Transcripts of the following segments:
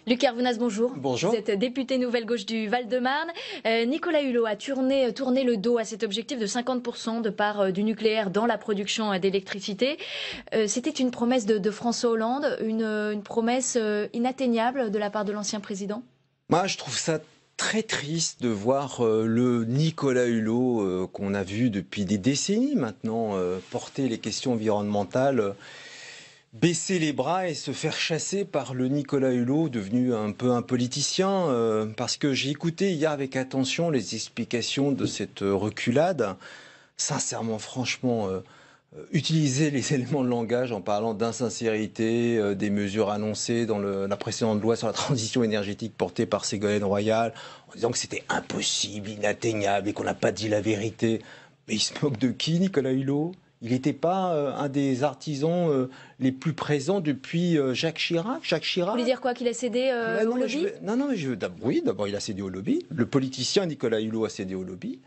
Luc Hervounas, bonjour. Bonjour. Vous êtes député Nouvelle Gauche du Val-de-Marne. Nicolas Hulot a tourné le dos à cet objectif de 50% de part du nucléaire dans la production d'électricité. C'était une promesse de François Hollande, une promesse inatteignable de la part de l'ancien président? Moi, je trouve ça très triste de voir le Nicolas Hulot qu'on a vu depuis des décennies maintenant porter les questions environnementales, baisser les bras et se faire chasser par le Nicolas Hulot devenu un peu un politicien. Parce que j'ai écouté hier avec attention les explications de cette reculade. Sincèrement, franchement, utiliser les éléments de langage en parlant d'insincérité, des mesures annoncées dans la précédente loi sur la transition énergétique portée par Ségolène Royal, en disant que c'était impossible, inatteignable et qu'on n'a pas dit la vérité. Mais il se moque de qui, Nicolas Hulot? Il n'était pas un des artisans les plus présents depuis Jacques Chirac. Vous voulez dire quoi, qu'il a cédé au lobby? Oui, d'abord il a cédé au lobby. Le politicien Nicolas Hulot a cédé au lobby.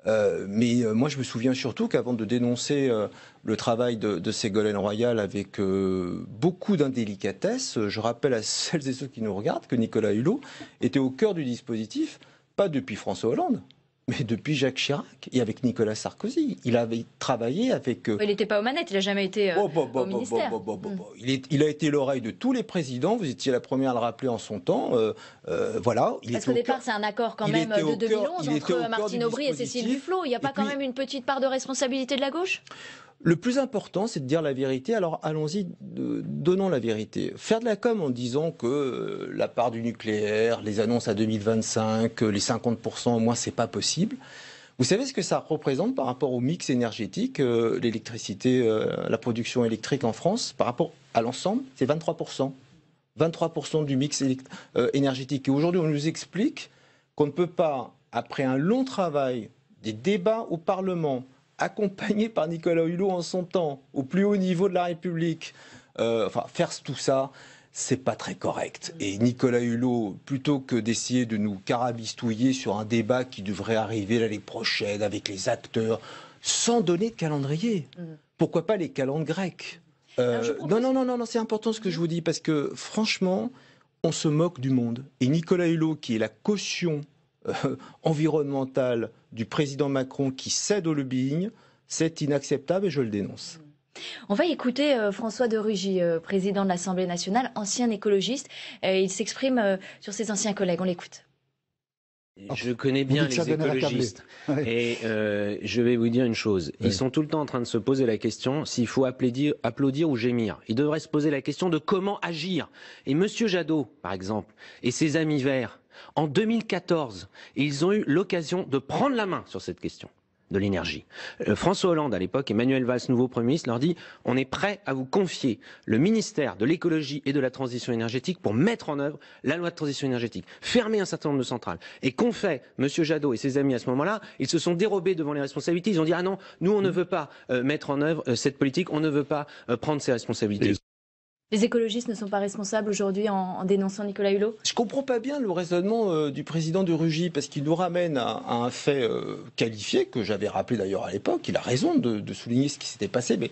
Moi, je me souviens surtout qu'avant de dénoncer le travail de Ségolène Royal avec beaucoup d'indélicatesse, je rappelle à celles et ceux qui nous regardent que Nicolas Hulot était au cœur du dispositif, pas depuis François Hollande, mais depuis Jacques Chirac et avec Nicolas Sarkozy. Il avait travaillé avec... Il n'était pas aux manettes, il n'a jamais été au ministère. Il a été l'oreille de tous les présidents, vous étiez la première à le rappeler en son temps. Voilà. Parce qu'au départ, c'est un accord quand même de 2011 entre Martine Aubry et Cécile Duflot. Il n'y a pas quand même une petite part de responsabilité de la gauche? Le plus important, c'est de dire la vérité. Alors allons-y, donnons la vérité. Faire de la com en disant que la part du nucléaire, les annonces à 2025, les 50% au moins, c'est pas possible. Vous savez ce que ça représente par rapport au mix énergétique, l'électricité, la production électrique en France, par rapport à l'ensemble, c'est 23%. 23% du mix énergétique. Et aujourd'hui, on nous explique qu'on ne peut pas, après un long travail, des débats au Parlement, accompagné par Nicolas Hulot en son temps, au plus haut niveau de la République, faire tout ça, c'est pas très correct. Et Nicolas Hulot, plutôt que d'essayer de nous carabistouiller sur un débat qui devrait arriver l'année prochaine avec les acteurs, sans donner de calendrier, pourquoi pas les calendes grecs? Non, c'est important ce que je vous dis, parce que franchement, on se moque du monde. Et Nicolas Hulot, qui est la caution environnementale du président Macron qui cède au lobbying, c'est inacceptable et je le dénonce. On va écouter François de Rugy, président de l'Assemblée nationale, ancien écologiste. Il s'exprime sur ses anciens collègues. On l'écoute. Je connais bien les écologistes et je vais vous dire une chose. Ils sont tout le temps en train de se poser la question s'il faut applaudir ou gémir. Ils devraient se poser la question de comment agir. Et Monsieur Jadot, par exemple, et ses amis verts, en 2014, ils ont eu l'occasion de prendre la main sur cette question de l'énergie. François Hollande, à l'époque, Emmanuel Valls, nouveau Premier ministre, leur dit « On est prêt à vous confier le ministère de l'écologie et de la transition énergétique pour mettre en œuvre la loi de transition énergétique, fermer un certain nombre de centrales. » Et qu'ont fait M. Jadot et ses amis à ce moment-là? Ils se sont dérobés devant les responsabilités. Ils ont dit « Ah non, nous, on ne veut pas mettre en œuvre cette politique, on ne veut pas prendre ces responsabilités. » Les écologistes ne sont pas responsables aujourd'hui en dénonçant Nicolas Hulot? Je ne comprends pas bien le raisonnement du président de Rugy, parce qu'il nous ramène à un fait qualifié, que j'avais rappelé d'ailleurs à l'époque. Il a raison de souligner ce qui s'était passé, mais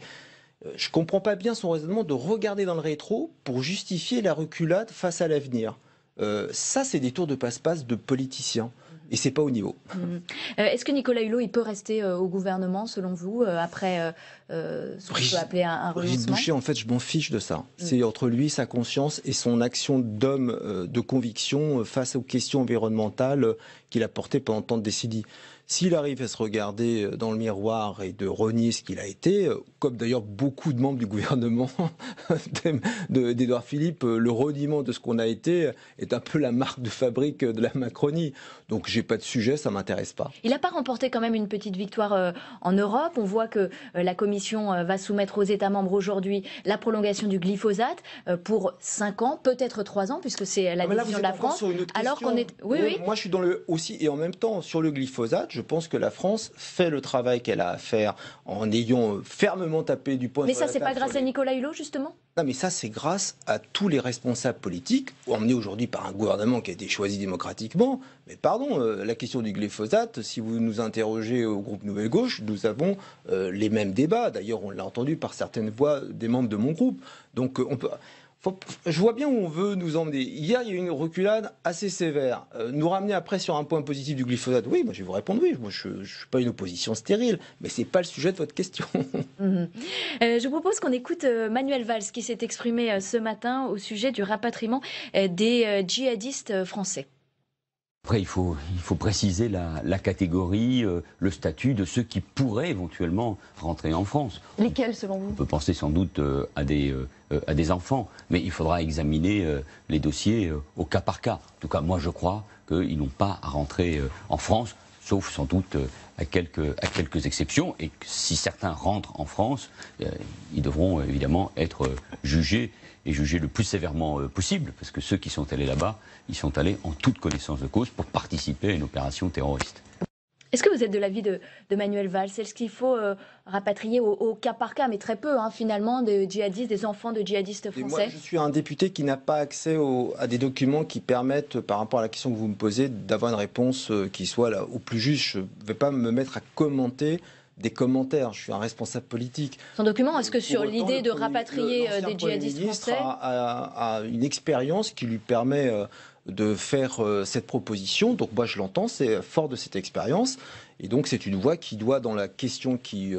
je ne comprends pas bien son raisonnement de regarder dans le rétro pour justifier la reculade face à l'avenir. Ça, c'est des tours de passe-passe de politiciens. Et c'est pas au niveau. Est-ce que Nicolas Hulot, il peut rester au gouvernement, selon vous, après ce qu'on peut appeler un renoncement? Brigitte Boucher, en fait, je m'en fiche de ça. C'est entre lui, sa conscience et son action d'homme de conviction face aux questions environnementales qu'il a portées pendant tant de décennies. S'il arrive à se regarder dans le miroir et de renier ce qu'il a été, comme d'ailleurs beaucoup de membres du gouvernement d'Édouard Philippe, le reniement de ce qu'on a été est un peu la marque de fabrique de la Macronie. Donc j'ai pas de sujet, ça m'intéresse pas. Il n'a pas remporté quand même une petite victoire en Europe. On voit que la Commission va soumettre aux États membres aujourd'hui la prolongation du glyphosate pour 5 ans, peut-être 3 ans, puisque c'est la décision de la France. Alors qu'on est... Oui. Moi je suis dans le aussi, et en même temps sur le glyphosate, je pense que la France fait le travail qu'elle a à faire en ayant fermement tapé du poing. Mais ça, c'est pas grâce à Nicolas Hulot, justement? Non, mais ça, c'est grâce à tous les responsables politiques, emmenés aujourd'hui par un gouvernement qui a été choisi démocratiquement. Mais pardon, la question du glyphosate, si vous nous interrogez au groupe Nouvelle Gauche, nous avons les mêmes débats. D'ailleurs, on l'a entendu par certaines voix des membres de mon groupe. Donc, Je vois bien où on veut nous emmener. Hier, il y a eu une reculade assez sévère. Nous ramener après sur un point positif du glyphosate. Oui, moi je vais vous répondre oui. Moi, je ne suis pas une opposition stérile, mais ce n'est pas le sujet de votre question. Je vous propose qu'on écoute Manuel Valls qui s'est exprimé ce matin au sujet du rapatriement des djihadistes français. Après, il faut préciser la catégorie, le statut de ceux qui pourraient éventuellement rentrer en France. Lesquels, selon vous? On peut penser sans doute à des enfants, mais il faudra examiner les dossiers au cas par cas. En tout cas, moi, je crois qu'ils n'ont pas à rentrer en France, sauf sans doute à quelques exceptions. Et que si certains rentrent en France, ils devront évidemment être jugés, et jugés le plus sévèrement possible, parce que ceux qui sont allés là-bas, ils sont allés en toute connaissance de cause pour participer à une opération terroriste. Est-ce que vous êtes de l'avis de Manuel Valls? Est-ce qu'il faut rapatrier au cas par cas, mais très peu finalement, de djihadistes, des enfants de djihadistes français? Moi, je suis un député qui n'a pas accès à des documents qui permettent, par rapport à la question que vous me posez, d'avoir une réponse qui soit là, au plus juste. Je ne vais pas me mettre à commenter des commentaires. Je suis un responsable politique. Son document, est-ce que sur l'idée de rapatrier des djihadistes français a une expérience qui lui permet de faire cette proposition. Donc moi je l'entends, c'est fort de cette expérience. Et donc c'est une voix qui doit, dans la question qui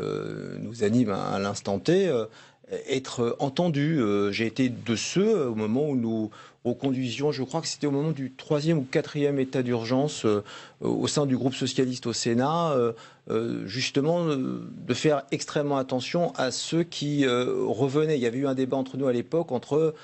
nous anime à l'instant T, être entendue. J'ai été de ceux, au moment où nous reconduisions, je crois que c'était au moment du 3e ou 4e état d'urgence au sein du groupe socialiste au Sénat, justement de faire extrêmement attention à ceux qui revenaient. Il y avait eu un débat entre nous à l'époque entre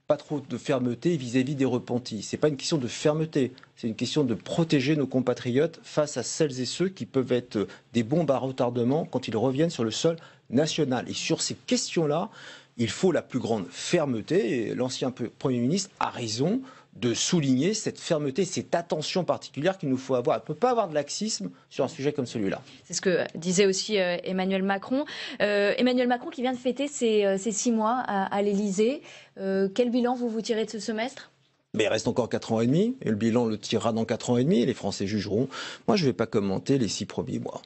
pas trop de fermeté vis-à-vis des repentis. Ce n'est pas une question de fermeté, c'est une question de protéger nos compatriotes face à celles et ceux qui peuvent être des bombes à retardement quand ils reviennent sur le sol national. Et sur ces questions-là, il faut la plus grande fermeté. Et l'ancien Premier ministre a raison de souligner cette fermeté, cette attention particulière qu'il nous faut avoir. On ne peut pas avoir de laxisme sur un sujet comme celui-là. C'est ce que disait aussi Emmanuel Macron. Emmanuel Macron qui vient de fêter ses 6 mois à l'Élysée. Quel bilan vous tirez de ce semestre ? Mais il reste encore 4 ans et demi, et le bilan le tirera dans 4 ans et demi, et les Français jugeront. Moi, je ne vais pas commenter les 6 premiers mois.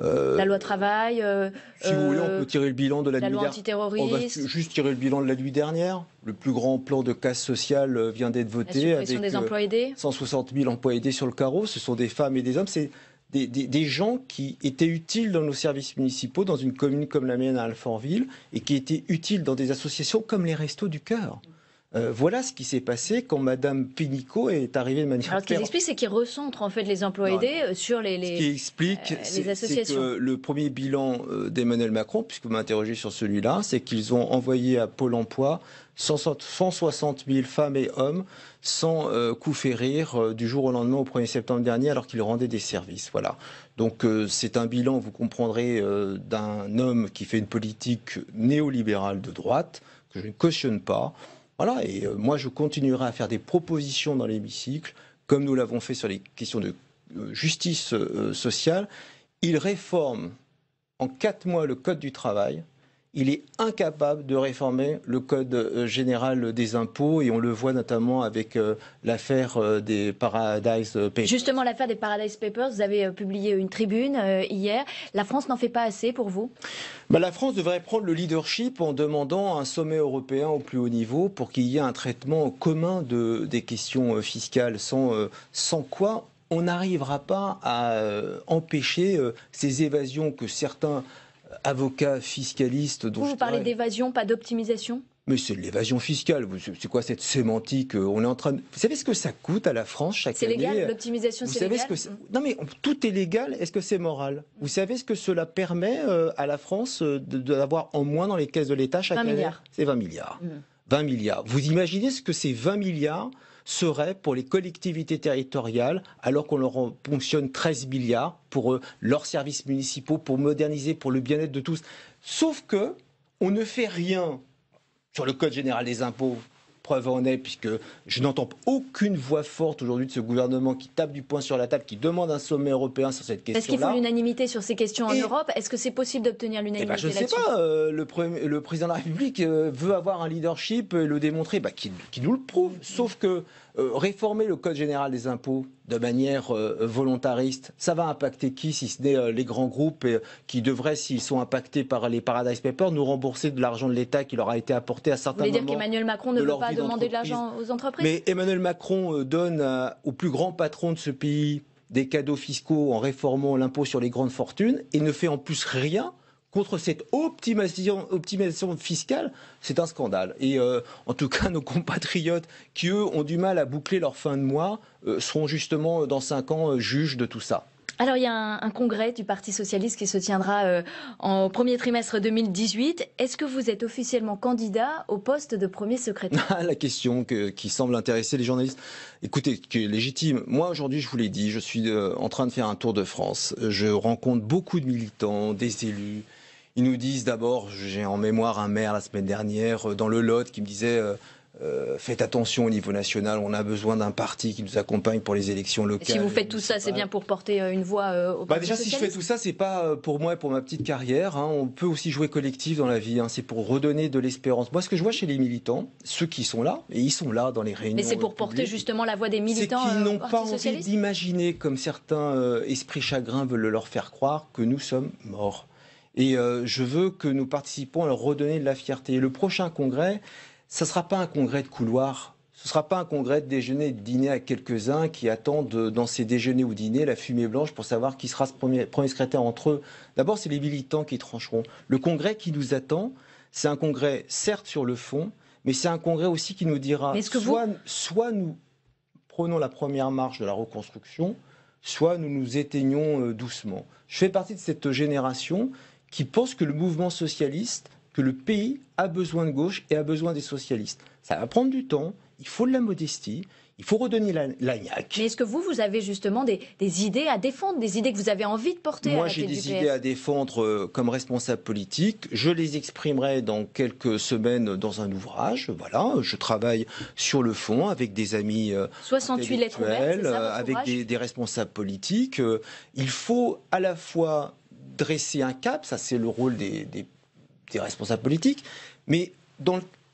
La loi travail. Si vous voulez, on peut tirer le bilan de la nuit dernière. La loi antiterroriste. On va juste tirer le bilan de la nuit dernière. Le plus grand plan de casse sociale vient d'être voté. La suppression des emplois aidés. 160 000 emplois aidés sur le carreau. Ce sont des femmes et des hommes. C'est des gens qui étaient utiles dans nos services municipaux, dans une commune comme la mienne à Alfortville, et qui étaient utiles dans des associations comme les Restos du Cœur. Voilà ce qui s'est passé quand Madame Pénicaud est arrivée de manière... Alors, ce qu'ils expliquent, c'est qu'ils recentrent en fait les emplois aidés sur les associations. Ce qui explique, c'est que le premier bilan d'Emmanuel Macron, puisque vous m'interrogez sur celui-là, c'est qu'ils ont envoyé à Pôle emploi 160 000 femmes et hommes sans coup férir du jour au lendemain au 1er septembre dernier, alors qu'ils rendaient des services. Voilà. Donc c'est un bilan, vous comprendrez, d'un homme qui fait une politique néolibérale de droite, que je ne cautionne pas. Voilà, et moi je continuerai à faire des propositions dans l'hémicycle, comme nous l'avons fait sur les questions de justice sociale. Il réforme en 4 mois le Code du travail. Il est incapable de réformer le Code général des impôts, et on le voit notamment avec l'affaire des Paradise Papers. Justement, l'affaire des Paradise Papers, vous avez publié une tribune hier. La France n'en fait pas assez pour vous ? La France devrait prendre le leadership en demandant un sommet européen au plus haut niveau pour qu'il y ait un traitement commun des questions fiscales, sans quoi on n'arrivera pas à empêcher ces évasions que certains avocats fiscalistes... Vous parlez d'évasion, pas d'optimisation ? Mais c'est de l'évasion fiscale. C'est quoi cette sémantique ? On est en train de... Vous savez ce que ça coûte à la France chaque année ? C'est légal, l'optimisation, c'est légal ? Non mais tout est légal, est-ce que c'est moral ? Vous savez ce que cela permet à la France d'avoir en moins dans les caisses de l'État chaque année ? 20 milliards. C'est 20 milliards. 20 milliards. Vous imaginez ce que ces 20 milliards seraient pour les collectivités territoriales, alors qu'on leur en ponctionne 13 milliards pour leurs services municipaux, pour moderniser, pour le bien-être de tous. Sauf que on ne fait rien sur le Code général des impôts. Preuve en est, puisque je n'entends aucune voix forte aujourd'hui de ce gouvernement qui tape du poing sur la table, qui demande un sommet européen sur cette question-là. Est-ce qu'il faut l'unanimité sur ces questions en Europe ? Est-ce que c'est possible d'obtenir l'unanimité là-dessus ? Je ne sais pas. Le président de la République veut avoir un leadership et le démontrer, qu'il nous le prouve. Sauf que réformer le Code général des impôts, de manière volontariste, ça va impacter qui, si ce n'est les grands groupes qui devraient, s'ils sont impactés par les Paradise Papers, nous rembourser de l'argent de l'État qui leur a été apporté à certains moments. Vous voulez dire qu'Emmanuel Macron ne veut pas demander de l'argent aux entreprises? Mais Emmanuel Macron donne aux plus grands patrons de ce pays des cadeaux fiscaux en réformant l'impôt sur les grandes fortunes et ne fait en plus rien contre cette optimisation fiscale. C'est un scandale. Et en tout cas, nos compatriotes qui, eux, ont du mal à boucler leur fin de mois, seront justement, dans 5 ans, juges de tout ça. Alors, il y a un congrès du Parti socialiste qui se tiendra en premier trimestre 2018. Est-ce que vous êtes officiellement candidat au poste de premier secrétaire? La question qui semble intéresser les journalistes, écoutez, qui est légitime. Moi, aujourd'hui, je vous l'ai dit, je suis en train de faire un tour de France. Je rencontre beaucoup de militants, des élus. Ils nous disent d'abord, j'ai en mémoire un maire la semaine dernière dans le Lot qui me disait faites attention au niveau national, on a besoin d'un parti qui nous accompagne pour les élections locales. Si vous faites tout ça, c'est bien pour porter une voix au Parti déjà, socialiste. si je fais tout ça, c'est pas pour moi et pour ma petite carrière. On peut aussi jouer collectif dans la vie. C'est pour redonner de l'espérance. Moi, ce que je vois chez les militants, ceux qui sont là, et ils sont là dans les réunions. Mais c'est pour porter justement la voix des militants. C'est qu'ils n'ont pas envie d'imaginer, comme certains esprits chagrins veulent le leur faire croire, que nous sommes morts. Et je veux que nous participons à leur redonner de la fierté. Et le prochain congrès, ça ne sera pas un congrès de couloir. Ce ne sera pas un congrès de déjeuner et de dîner à quelques-uns qui attendent dans ces déjeuners ou dîners la fumée blanche pour savoir qui sera ce premier secrétaire entre eux. D'abord, c'est les militants qui trancheront. Le congrès qui nous attend, c'est un congrès certes sur le fond, mais c'est un congrès aussi qui nous dira soit nous prenons la première marche de la reconstruction, soit nous nous éteignons doucement. Je fais partie de cette génération qui pense que le mouvement socialiste, que le pays a besoin de gauche et a besoin des socialistes. Ça va prendre du temps, il faut de la modestie, il faut redonner la niaque. Mais est-ce que vous avez justement des idées à défendre, des idées que vous avez envie de porter à la tête du PS? Moi, j'ai des idées à défendre comme responsable politique. Je les exprimerai dans quelques semaines dans un ouvrage. Voilà, je travaille sur le fond avec des amis 68 lettres ouvertes, c'est ça, avec des responsables politiques. Il faut à la fois dresser un cap, ça c'est le rôle des responsables politiques, mais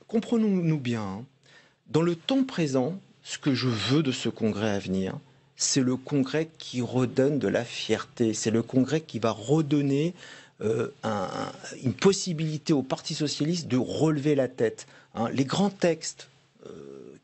comprenons-nous bien, dans le temps présent, ce que je veux de ce congrès à venir, c'est le congrès qui redonne de la fierté, c'est le congrès qui va redonner une possibilité au Parti socialiste de relever la tête. Les grands textes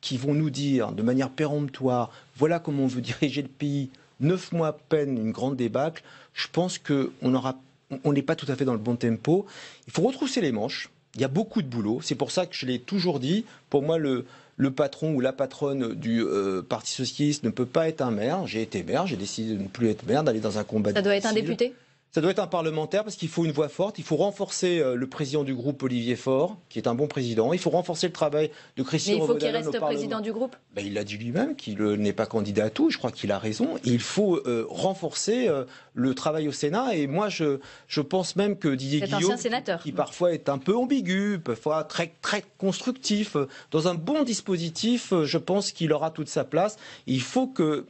qui vont nous dire de manière péremptoire, voilà comment on veut diriger le pays, 9 mois à peine, une grande débâcle, je pense qu'on n'est pas tout à fait dans le bon tempo. Il faut retrousser les manches. Il y a beaucoup de boulot. C'est pour ça que je l'ai toujours dit. Pour moi, le patron ou la patronne du Parti socialiste ne peut pas être un maire. J'ai été maire, j'ai décidé de ne plus être maire, d'aller dans un combat. Ça doit être un député ? Ça doit être un parlementaire parce qu'il faut une voix forte. Il faut renforcer le président du groupe, Olivier Faure, qui est un bon président. Il faut renforcer le travail de Christian Revaudalon. Mais il faut qu'il reste président du groupe. Il l'a dit lui-même qu'il n'est pas candidat à tout. Je crois qu'il a raison. Et il faut renforcer le travail au Sénat. Et moi, je pense même que Didier Guillaume, qui parfois est un peu ambigu, parfois très, très constructif, dans un bon dispositif, je pense qu'il aura toute sa place. Et il faut que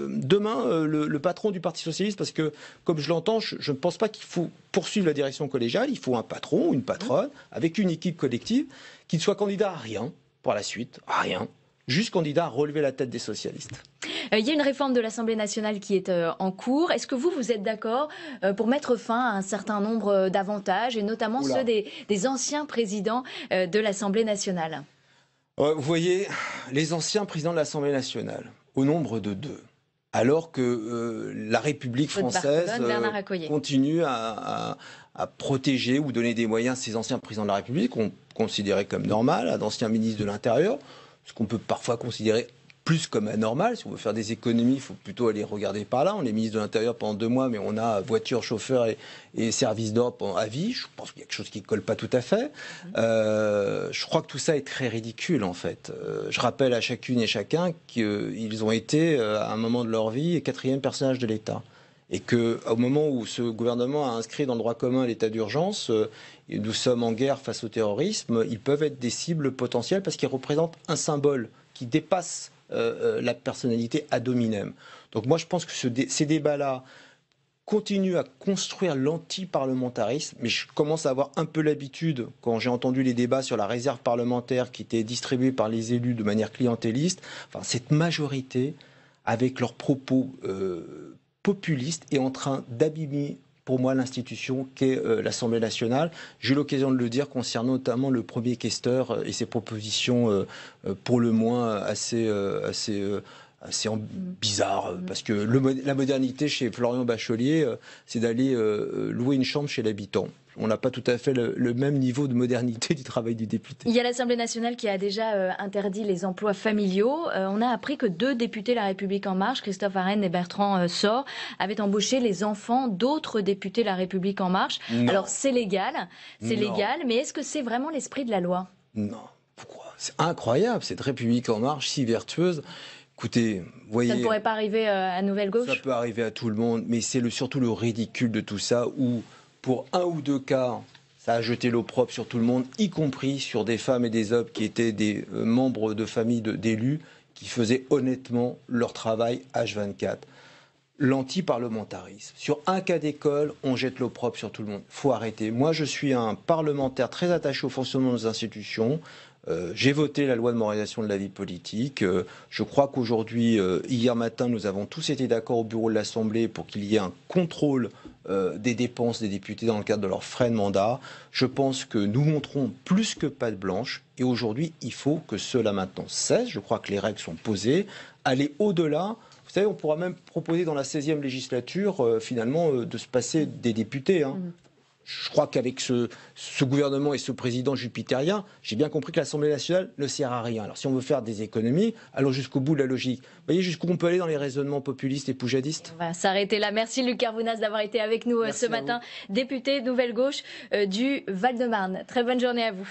demain, le patron du Parti socialiste, parce que comme je l'entends, je ne pense pas qu'il faut poursuivre la direction collégiale. Il faut un patron, une patronne, avec une équipe collective, qui ne soit candidat à rien pour la suite, à rien, juste candidat à relever la tête des socialistes. Il y a une réforme de l'Assemblée nationale qui est en cours. Est-ce que vous êtes d'accord pour mettre fin à un certain nombre d'avantages, et notamment ceux des anciens présidents de l'Assemblée nationale? Vous voyez, les anciens présidents de l'Assemblée nationale, au nombre de 2, alors que la République française continue à protéger ou donner des moyens à ces anciens présidents de la République, qu'on considérait comme normal, à d'anciens ministres de l'Intérieur, ce qu'on peut parfois considérer plus comme anormal. Si on veut faire des économies, il faut plutôt aller regarder par là. On est ministre de l'Intérieur pendant 2 mois, mais on a voiture, chauffeur et service d'ordre à vie. Je pense qu'il y a quelque chose qui ne colle pas tout à fait. Je crois que tout ça est très ridicule, en fait. Je rappelle à chacune et chacun qu'ils ont été, à un moment de leur vie, 4e personnage de l'État. Et qu'au moment où ce gouvernement a inscrit dans le droit commun l'état d'urgence, nous sommes en guerre face au terrorisme, ils peuvent être des cibles potentielles parce qu'ils représentent un symbole qui dépasse la personnalité ad hominem. Donc moi je pense que ces débats-là continuent à construire l'anti-parlementarisme, mais je commence à avoir un peu l'habitude, quand j'ai entendu les débats sur la réserve parlementaire qui était distribuée par les élus de manière clientéliste, enfin cette majorité avec leurs propos populistes, est en train d'abîmer pour moi l'institution qu'est l'Assemblée nationale. J'ai eu l'occasion de le dire concernant notamment le premier questeur et ses propositions pour le moins assez bizarre, parce que la modernité chez Florian Bachelier, c'est d'aller louer une chambre chez l'habitant. On n'a pas tout à fait le même niveau de modernité du travail du député. Il y a l'Assemblée nationale qui a déjà interdit les emplois familiaux. On a appris que 2 députés La République En Marche, Christophe Arène et Bertrand Sort, avaient embauché les enfants d'autres députés La République En Marche. Non. Alors c'est légal, mais est-ce que c'est vraiment l'esprit de la loi? Non. Pourquoi? C'est incroyable, cette République En Marche si vertueuse. Écoutez, voyez, ça ne pourrait pas arriver à Nouvelle Gauche? Ça peut arriver à tout le monde, mais c'est surtout le ridicule de tout ça, où pour 1 ou 2 cas, ça a jeté l'opprobre sur tout le monde, y compris sur des femmes et des hommes qui étaient des membres de familles d'élus, qui faisaient honnêtement leur travail H24. L'anti-parlementarisme. Sur un cas d'école, on jette l'opprobre sur tout le monde. Il faut arrêter. Moi, je suis un parlementaire très attaché au fonctionnement de nos institutions. J'ai voté la loi de moralisation de la vie politique. Je crois qu'aujourd'hui, hier matin, nous avons tous été d'accord au bureau de l'Assemblée pour qu'il y ait un contrôle des dépenses des députés dans le cadre de leurs frais de mandat. Je pense que nous montrons plus que patte blanche. Et aujourd'hui, il faut que cela maintenant cesse. Je crois que les règles sont posées. Aller au-delà. Vous savez, on pourra même proposer dans la 16e législature, finalement, de se passer des députés. Je crois qu'avec ce gouvernement et ce président jupitérien, j'ai bien compris que l'Assemblée nationale ne sert à rien. Alors si on veut faire des économies, allons jusqu'au bout de la logique. Vous voyez jusqu'où on peut aller dans les raisonnements populistes et poujadistes? On va s'arrêter là. Merci Luc Carvounas d'avoir été avec nous ce matin, député Nouvelle Gauche du Val-de-Marne. Très bonne journée à vous.